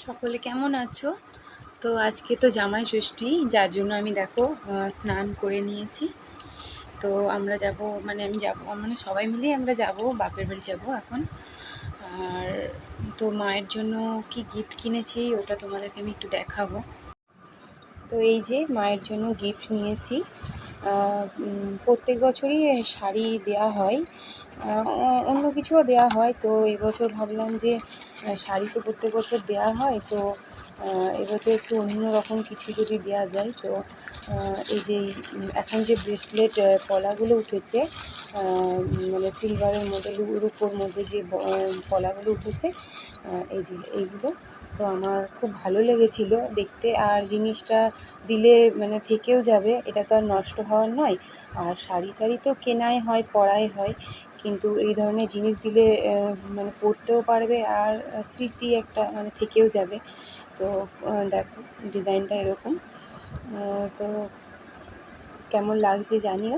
সকলে কেমন আছো? তো আজকে তো জামাই ষষ্ঠী, যার জন্য আমি দেখো স্নান করে নিয়েছি। তো আমরা যাব, মানে আমি যাব, মানে সবাই মিলেই আমরা যাব, বাপের বাড়ি যাব এখন। আর তো মায়ের জন্য কি গিফট কিনেছি ওটা তোমাদেরকে আমি একটু দেখাবো। তো এই যে মায়ের জন্য গিফট নিয়েছি। প্রত্যেক বছরই শাড়ি দেওয়া হয়, অন্য কিছুও দেওয়া হয়। তো এবছর ভাবলাম যে শাড়ি তো প্রত্যেক বছর দেওয়া হয়, তো এবছর একটু অন্য রকম কিছু যদি দেওয়া যায়। তো এই যে এখন যে ব্রেসলেট পলাগুলো উঠেছে, মানে সিলভারের মধ্যে রূপোর মধ্যে যে পলাগুলো উঠেছে, এই যে এইগুলো তো আমার খুব ভালো লেগেছিল দেখতে। আর জিনিসটা দিলে মানে থেকেও যাবে, এটা তো আর নষ্ট হওয়ার নয়। আর শাড়ি টাড়ি তো কেনাই হয়, পরাই হয়, কিন্তু এই ধরনের জিনিস দিলে মানে পরতেও পারবে, আর স্মৃতি একটা মানে থেকেও যাবে। তো দেখো ডিজাইনটা এরকম। তো কেমন লাগছে জানিও।